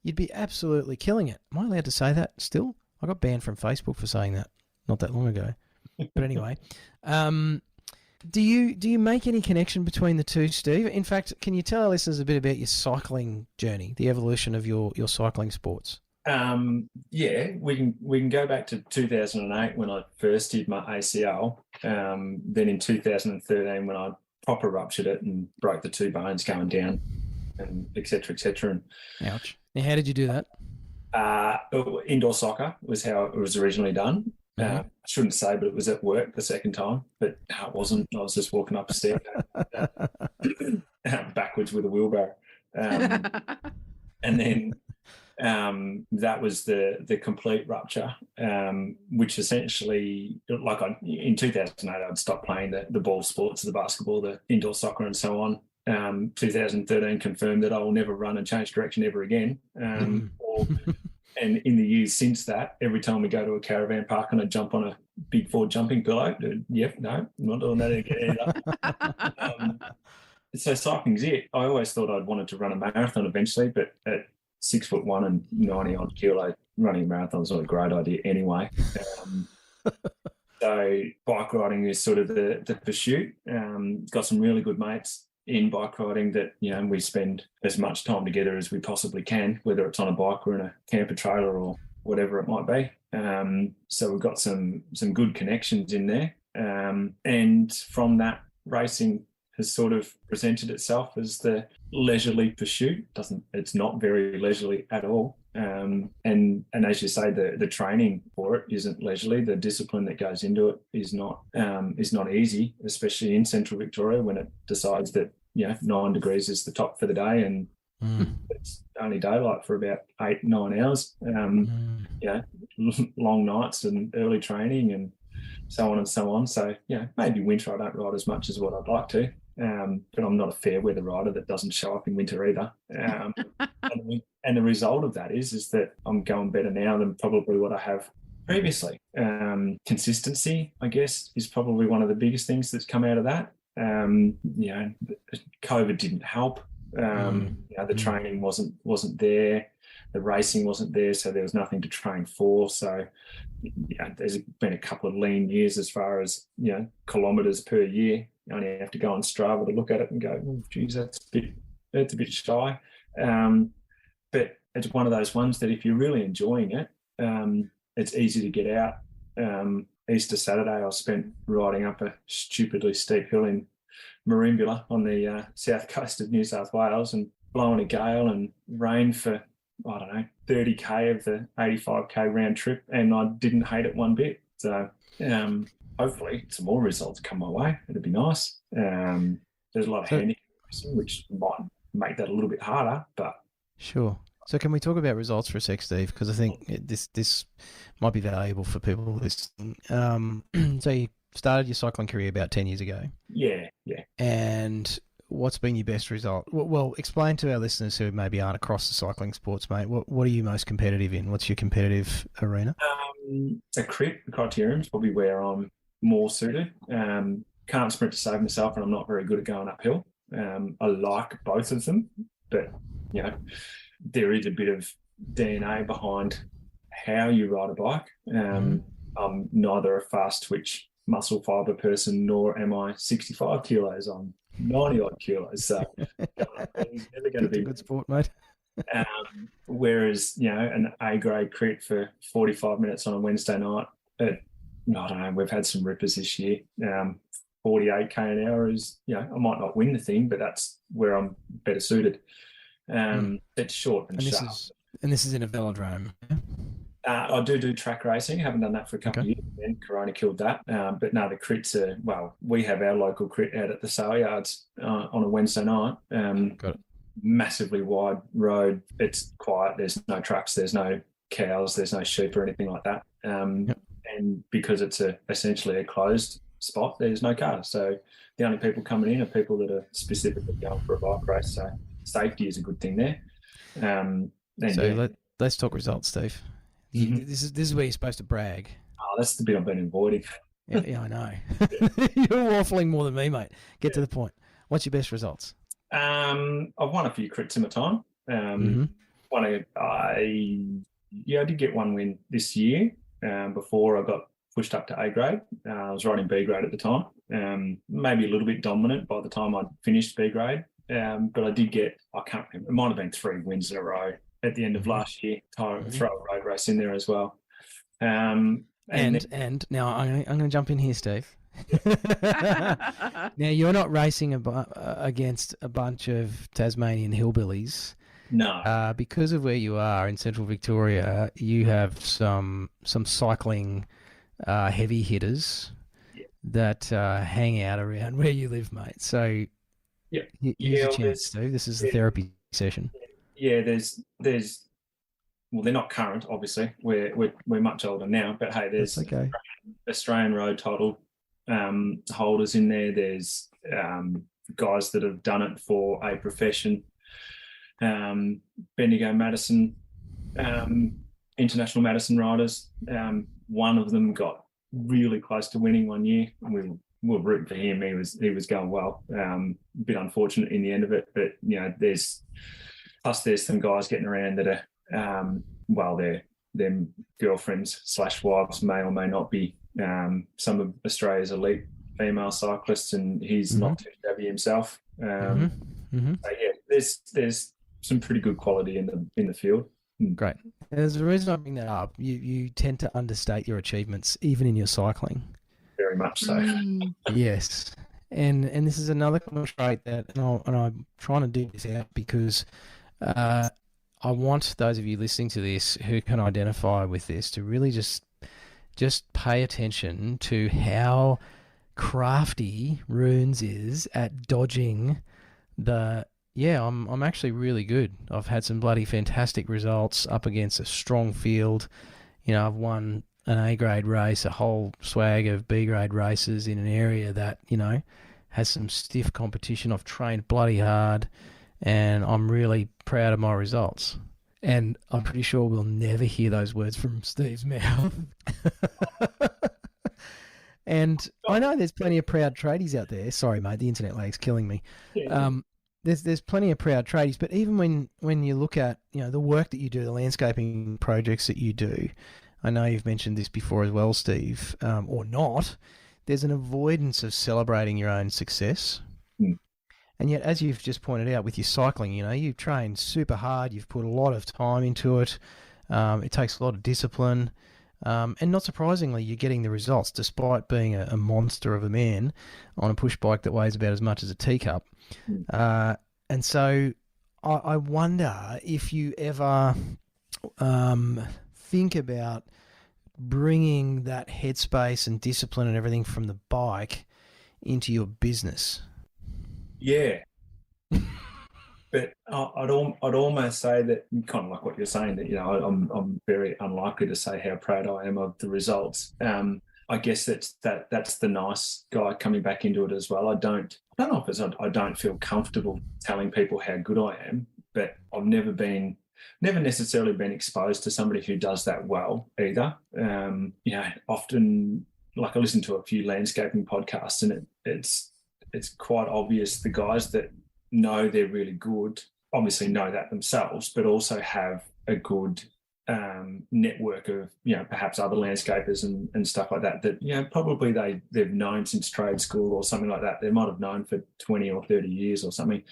Speaker 2: you'd be absolutely killing it. Am I allowed to say that still? I got banned from Facebook for saying that not that long ago. But anyway, Do you make any connection between the two, Steve? In fact, can you tell our listeners a bit about your cycling journey, the evolution of your cycling sports?
Speaker 4: Yeah, we can go back to 2008 when I first did my ACL. Then in 2013 when I proper ruptured it and broke the 2 bones going down, and et cetera, et cetera. And,
Speaker 2: ouch. Now, how did you do that?
Speaker 4: Indoor soccer was how it was originally done.
Speaker 2: Mm-hmm.
Speaker 4: I shouldn't say, but it was at work the second time. But no, it wasn't. I was just walking up a stair backwards with a wheelbarrow. And then that was the complete rupture, which essentially, in 2008, I'd stopped playing the ball sports, the basketball, the indoor soccer, and so on. 2013 confirmed that I will never run and change direction ever again. And in the years since that, every time we go to a caravan park and I jump on a big Ford jumping pillow, no, I'm not doing that again either. So cycling's it. I always thought I'd wanted to run a marathon eventually, but at 6'1" and 90 odd kilo, running a marathon is not a great idea anyway. So bike riding is sort of the pursuit. Got some really good mates in bike riding that, we spend as much time together as we possibly can, whether it's on a bike or in a camper trailer or whatever it might be. So we've got some good connections in there. And from that, racing has sort of presented itself as the leisurely pursuit. It's not very leisurely at all. And as you say, the training for it isn't leisurely. The discipline that goes into it is not easy, especially in Central Victoria when it decides that 9 degrees is the top for the day and it's only daylight for about 8-9 hours. Long nights and early training and so on and so on. So maybe winter I don't ride as much as what I'd like to. But I'm not a fair weather rider that doesn't show up in winter either. And the result of that is that I'm going better now than probably what I have previously. Consistency, I guess, is probably one of the biggest things that's come out of that. COVID didn't help. The training wasn't there. The racing wasn't there, so there was nothing to train for. So there's been a couple of lean years as far as kilometres per year. You only have to go on Strava to look at it and go, oh, geez, that's a bit shy. But it's one of those ones that if you're really enjoying it, it's easy to get out. Easter Saturday, I spent riding up a stupidly steep hill in Merimbula on the south coast of New South Wales and blowing a gale and rain for, 30k of the 85k round trip, and I didn't hate it one bit. So hopefully some more results come my way. It'd be nice. There's a lot of handicap racing, which might make that a little bit harder, but
Speaker 2: sure. So can we talk about results for a sec, Steve? Because I think this might be valuable for people listening. So you started your cycling career about 10 years ago.
Speaker 4: Yeah.
Speaker 2: And what's been your best result? Well, explain to our listeners who maybe aren't across the cycling sports, mate. What are you most competitive in? What's your competitive arena?
Speaker 4: A criterium is probably where I'm more suited. Can't sprint to save myself, and I'm not very good at going uphill. I like both of them, but there is a bit of DNA behind how you ride a bike. I'm neither a fast twitch muscle fibre person, nor am I 65 kilos. I'm 90 odd kilos. So it's never going to be
Speaker 2: a good sport, mate.
Speaker 4: Whereas, an A-grade crit for 45 minutes on a Wednesday night, I don't know, we've had some rippers this year. 48k an hour is, I might not win the thing, but that's where I'm better suited. It's short and sharp.
Speaker 2: This is in a velodrome.
Speaker 4: I do track racing. Haven't done that for a couple of years. Then Corona killed that. But no, the crits are, we have our local crit out at the sale yards on a Wednesday night.
Speaker 2: Got it.
Speaker 4: Massively wide road. It's quiet. There's no trucks. There's no cows. There's no sheep or anything like that. And because it's essentially a closed spot, there's no cars. So the only people coming in are people that are specifically going for a bike race. So safety is a good thing there.
Speaker 2: Let's talk results, Steve. This is where you're supposed to brag.
Speaker 4: Oh, that's the bit I've been avoiding.
Speaker 2: Yeah, I know. You're waffling more than me, mate. Get to the point. What's your best results?
Speaker 4: I've won a few crits in my time. I did get one win this year before I got pushed up to A grade. I was riding B grade at the time, maybe a little bit dominant by the time I'd finished B grade. But I did get, I can't remember, it might have been 3 wins in a row at the end of last year. Throw a road race in there as well. And
Speaker 2: now I'm going to jump in here, Steve. Now, you're not racing against a bunch of Tasmanian hillbillies.
Speaker 4: No.
Speaker 2: Because of where you are in central Victoria, you have some cycling heavy hitters that hang out around where you live, mate. So here's a chance, Steve. This is the therapy session.
Speaker 4: Yeah, there's well, they're not current, obviously. We're much older now, but hey, there's Australian road title holders in there. There's guys that have done it for a profession. Bendigo Madison, international Madison riders. One of them got really close to winning one year, and we were rooting for him. He was going well. A bit unfortunate in the end of it, but there's some guys getting around that are their girlfriends / wives may or may not be some of Australia's elite female cyclists, and he's not too shabby himself. So yeah, there's some pretty good quality in the field.
Speaker 2: Great. There's a reason I bring that up. You tend to understate your achievements, even in your cycling.
Speaker 4: Very much so.
Speaker 2: Yes. And this is another common trait that, and I'm trying to do this out because I want those of you listening to this who can identify with this to really just pay attention to how crafty Roonz is at dodging I'm actually really good. I've had some bloody fantastic results up against a strong field. I've won an A grade race, a whole swag of B grade races in an area that, has some stiff competition. I've trained bloody hard and I'm really proud of my results. And I'm pretty sure we'll never hear those words from Steve's mouth. And I know there's plenty of proud tradies out there. Sorry, mate, the internet lag's killing me. There's plenty of proud tradies, but even when you look at the work that you do, the landscaping projects that you do, I know you've mentioned this before as well, Steve, or not. There's an avoidance of celebrating your own success. And yet, as you've just pointed out with your cycling, you've trained super hard. You've put a lot of time into it. It takes a lot of discipline. And not surprisingly, you're getting the results despite being a monster of a man on a push bike that weighs about as much as a teacup. And so I wonder if you ever think about bringing that headspace and discipline and everything from the bike into your business.
Speaker 4: Yeah. But I'd almost say that, kind of like what you're saying, that I'm very unlikely to say how proud I am of the results. I guess that's the nice guy coming back into it as well. I don't know if it's I don't feel comfortable telling people how good I am, but I've never necessarily been exposed to somebody who does that well either. Often, like, I listen to a few landscaping podcasts, and it's quite obvious the guys that know they're really good obviously know that themselves, but also have a good network of perhaps other landscapers and stuff like that probably they've known since trade school or something like that. They might have known for 20 or 30 years or something.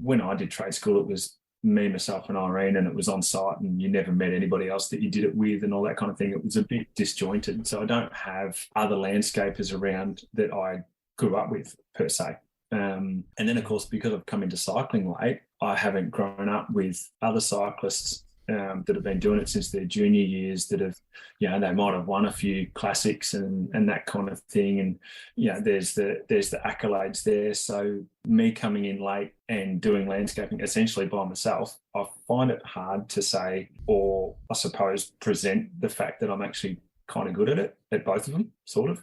Speaker 4: When I did trade school, it was me, myself and Irene, and it was on site, and you never met anybody else that you did it with and all that kind of thing. It was a bit disjointed. So I don't have other landscapers around that I grew up with per se. And then, of course, because I've come into cycling late, I haven't grown up with other cyclists that have been doing it since their junior years, that have, they might have won a few classics and that kind of thing. And, there's the accolades there. So me coming in late and doing landscaping essentially by myself, I find it hard to say, or I suppose present the fact that I'm actually kind of good at it, at both of them, sort of.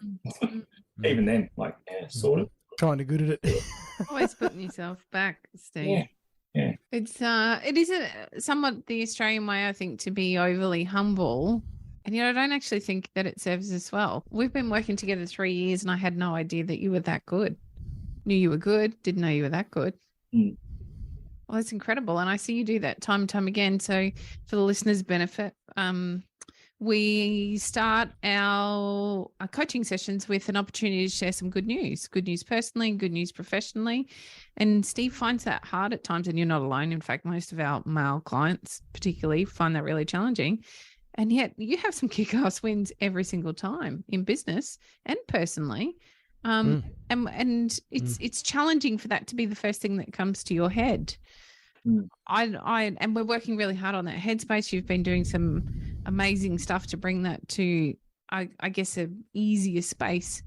Speaker 4: Even then, sort of.
Speaker 2: Kind of good at it.
Speaker 1: Always putting yourself back, Steve.
Speaker 4: Yeah.
Speaker 1: It is somewhat the Australian way, I think, to be overly humble. And I don't actually think that it serves us well. We've been working together 3 years, and I had no idea that you were that good. Knew you were good, didn't know you were that good. Well, that's incredible. And I see you do that time and time again. So for the listeners' benefit, we start our coaching sessions with an opportunity to share some good news personally, good news professionally. And Steve finds that hard at times, and you're not alone. In fact, most of our male clients particularly find that really challenging. And yet you have some kick-ass wins every single time in business and personally. And it's challenging for that to be the first thing that comes to your head. And we're working really hard on that headspace. You've been doing some amazing stuff to bring that to, I guess, a easier space.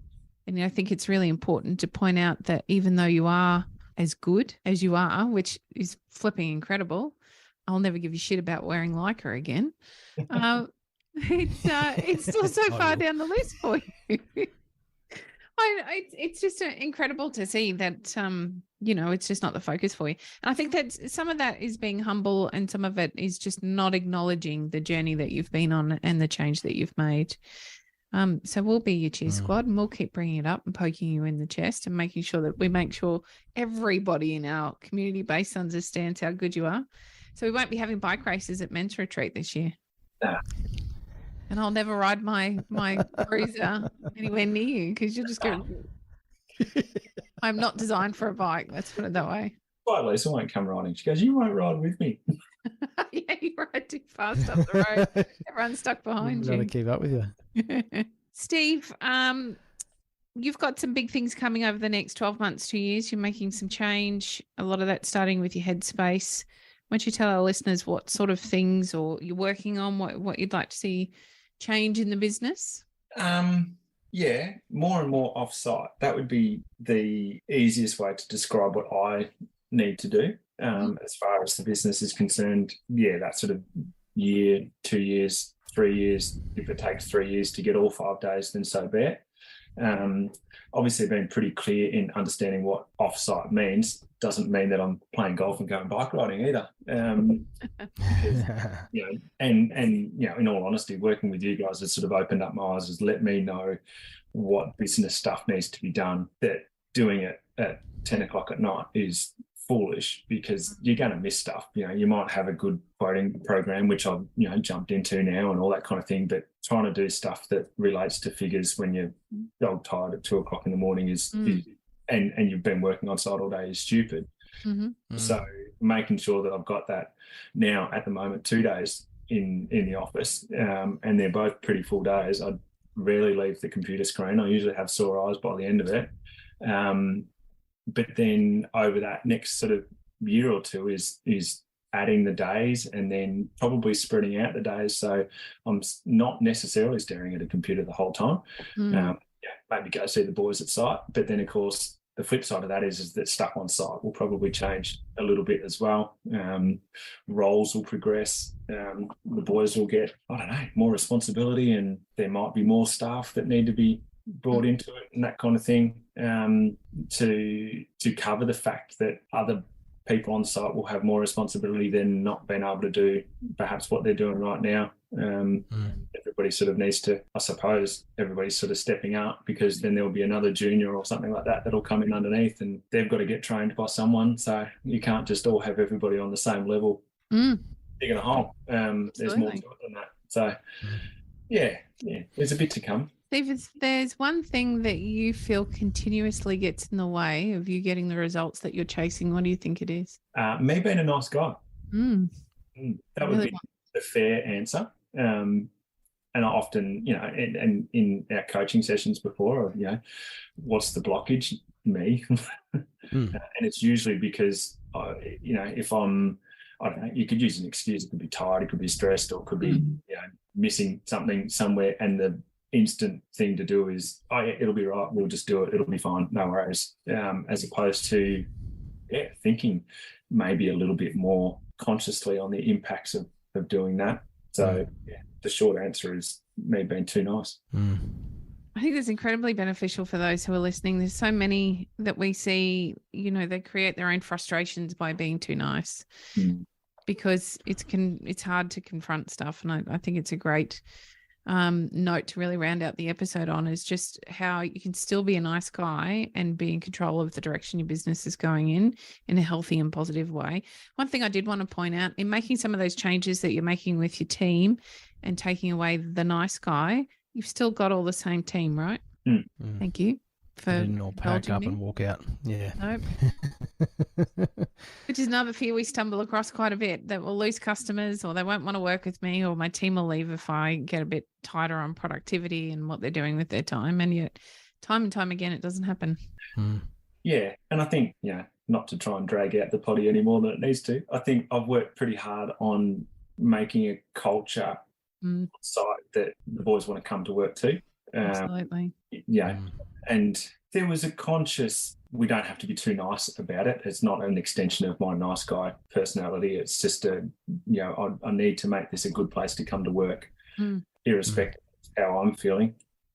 Speaker 1: And I think it's really important to point out that even though you are as good as you are, which is flipping incredible, I'll never give you shit about wearing Lycra again. It's still so far down the list for you. It's just incredible to see that, it's just not the focus for you. And I think that some of that is being humble, and some of it is just not acknowledging the journey that you've been on and the change that you've made. So we'll be your cheer squad, and we'll keep bringing it up and poking you in the chest and making sure that we make sure everybody in our community base understands how good you are. So we won't be having bike races at Men's Retreat this year.
Speaker 4: Nah.
Speaker 1: And I'll never ride my cruiser anywhere near you, because you'll just go. I'm not designed for a bike. Let's put it that way.
Speaker 4: Well, Lisa won't come riding. She goes, "You won't ride with me."
Speaker 1: Yeah, you ride too fast up the road. Everyone's stuck behind you.
Speaker 2: Got to keep up with you.
Speaker 1: Steve, you've got some big things coming over the next 12 months, 2 years. You're making some change. A lot of that starting with your headspace. Why don't you tell our listeners what sort of things or you're working on, what you'd like to see change in the business?
Speaker 4: Yeah, more and more off-site. That would be the easiest way to describe what I need to do. As far as the business is concerned, that sort of year, 2 years, 3 years. If it takes 3 years to get all 5 days, then so be it. Obviously being pretty clear in understanding what off-site means doesn't mean that I'm playing golf and going bike riding either. Because, in all honesty, working with you guys has sort of opened up my eyes, has let me know what business stuff needs to be done, that doing it at 10 o'clock at night is foolish, because you're going to miss stuff. You might have a good quoting program, which I've jumped into now and all that kind of thing, but trying to do stuff that relates to figures when you're dog tired at 2 o'clock in the morning is and you've been working on site all day is stupid. So making sure that I've got that now at the moment 2 days in the office, and they're both pretty full days. I rarely leave the computer screen. I usually have sore eyes by the end of it. But then over that next sort of year or two is adding the days, and then probably spreading out the days so I'm not necessarily staring at a computer the whole time. Maybe go see the boys at site. But then, of course, the flip side of that is that stuff on site will probably change a little bit as well. Roles will progress. The boys will get, more responsibility, and there might be more staff that need to be brought into it and that kind of thing, to cover the fact that other people on site will have more responsibility than not being able to do perhaps what they're doing right now. Everybody sort of needs to, I suppose, everybody's sort of stepping up, because then there'll be another junior or something like that that'll come in underneath, and they've got to get trained by someone. So you can't just all have everybody on the same level digging a hole. There's more to it than that. So there's a bit to come.
Speaker 1: Steve, if there's one thing that you feel continuously gets in the way of you getting the results that you're chasing, what do you think it is?
Speaker 4: Me being a nice guy. That would be the fair answer. And I often, and in our coaching sessions before, what's the blockage? Me. And it's usually because, if I'm, I don't know, you could use an excuse. It could be tired, it could be stressed, or it could be, missing something somewhere, and the instant thing to do is, it'll be right, we'll just do it, it'll be fine, no worries, as opposed to thinking maybe a little bit more consciously on the impacts of doing that. So the short answer is me being too nice.
Speaker 1: I think that's incredibly beneficial for those who are listening. There's so many that we see, they create their own frustrations by being too nice, because it's hard to confront stuff. And I think it's a great note to really round out the episode on is just how you can still be a nice guy and be in control of the direction your business is going in a healthy and positive way. One thing I did want to point out, in making some of those changes that you're making with your team and taking away the nice guy, you've still got all the same team, right? Thank you for
Speaker 2: didn't all pack up and walk out. Yeah.
Speaker 1: Nope. Which is another fear we stumble across quite a bit, that we'll lose customers or they won't want to work with me or my team will leave if I get a bit tighter on productivity and what they're doing with their time. And yet time and time again, it doesn't happen.
Speaker 4: Yeah. And I think, not to try and drag out the potty any more than it needs to, I think I've worked pretty hard on making a culture site that the boys want to come to work to.
Speaker 1: Absolutely.
Speaker 4: And there was a conscious, we don't have to be too nice about it. It's not an extension of my nice guy personality. It's just I need to make this a good place to come to work, irrespective of how I'm feeling.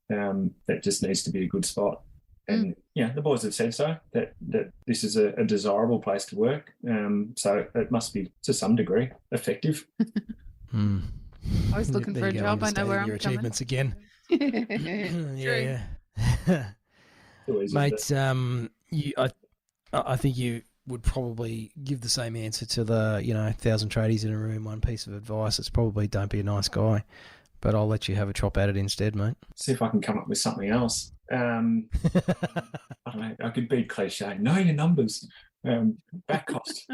Speaker 4: That just needs to be a good spot. And the boys have said so, that this is a desirable place to work. So it must be, to some degree, effective.
Speaker 1: I was looking for a job. I know where I'm
Speaker 2: your
Speaker 1: coming.
Speaker 2: achievements again. Yeah. Mate, I think you would probably give the same answer to the 1,000 tradies in a room. One piece of advice: it's probably don't be a nice guy. But I'll let you have a chop at it instead, mate.
Speaker 4: See if I can come up with something else. I don't know. I could be cliche. Know your numbers. Back cost.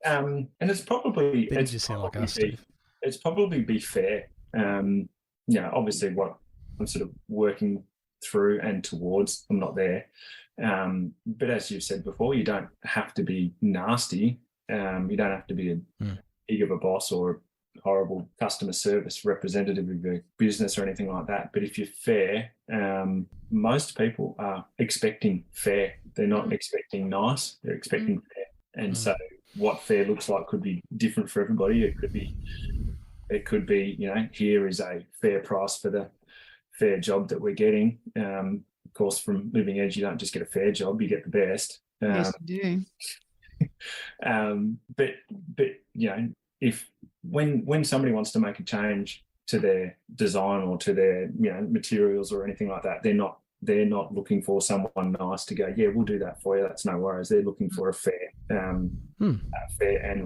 Speaker 4: And it's probably
Speaker 2: just sound like us, Steve.
Speaker 4: It's probably be fair. Obviously what I'm sort of working through and towards, I'm not there. But as you've said before, you don't have to be nasty. You don't have to be a big of a boss or a horrible customer service representative of your business or anything like that. But if you're fair, most people are expecting fair. They're not expecting nice. They're expecting fair. And so what fair looks like could be different for everybody. It could be, here is a fair price for the fair job that we're getting. Of course, from Living Edge, you don't just get a fair job, you get the best.
Speaker 1: Yes, you do.
Speaker 4: But if when somebody wants to make a change to their design or to their materials or anything like that, they're not looking for someone nice to go, yeah, we'll do that for you, that's no worries. They're looking for a fair and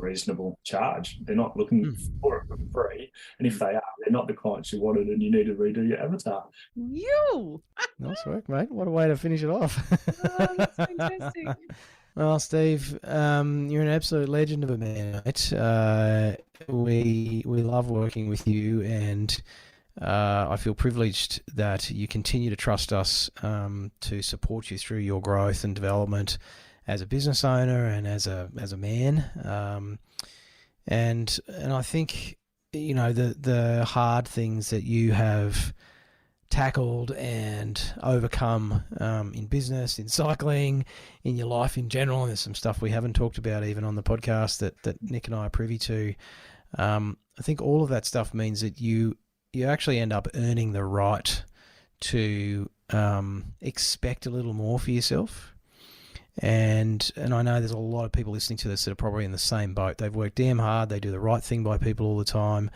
Speaker 4: reasonable charge. They're not looking for it for free. And if they are, they're not the clients you wanted and you need to redo your avatar.
Speaker 2: Nice work, mate. What a way to finish it off.
Speaker 1: Oh, that's fantastic.
Speaker 2: Well, Steve, you're an absolute legend of a man, mate. We love working with you, and I feel privileged that you continue to trust us to support you through your growth and development as a business owner and as a man. And I think the hard things that you have tackled and overcome in business, in cycling, in your life in general. And there's some stuff we haven't talked about even on the podcast that Nick and I are privy to. I think all of that stuff means that you actually end up earning the right to expect a little more for yourself. And I know there's a lot of people listening to this that are probably in the same boat. They've worked damn hard. They do the right thing by people all the time.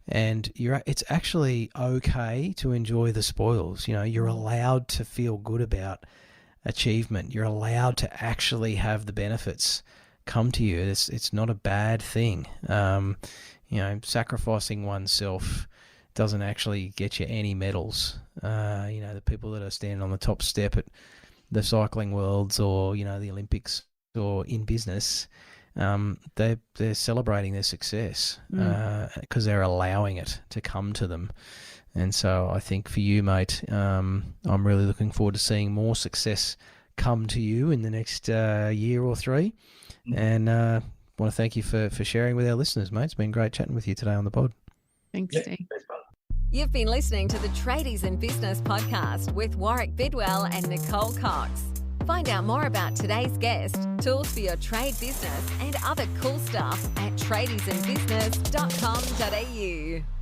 Speaker 2: And it's actually okay to enjoy the spoils. You're allowed to feel good about achievement. You're allowed to actually have the benefits come to you. It's not a bad thing. Sacrificing oneself doesn't actually get you any medals. The people that are standing on the top step at the cycling worlds or, the Olympics or in business, they're celebrating their success because they're allowing it to come to them. And so I think for you, mate, I'm really looking forward to seeing more success come to you in the next year or three. And want to thank you for sharing with our listeners, mate. It's been great chatting with you today on the pod.
Speaker 1: Thanks, Steve.
Speaker 3: You've been listening to the Tradies in Business podcast with Warwick Bidwell and Nicole Cox. Find out more about today's guest, tools for your trade business, and other cool stuff at tradiesinbusiness.com.au.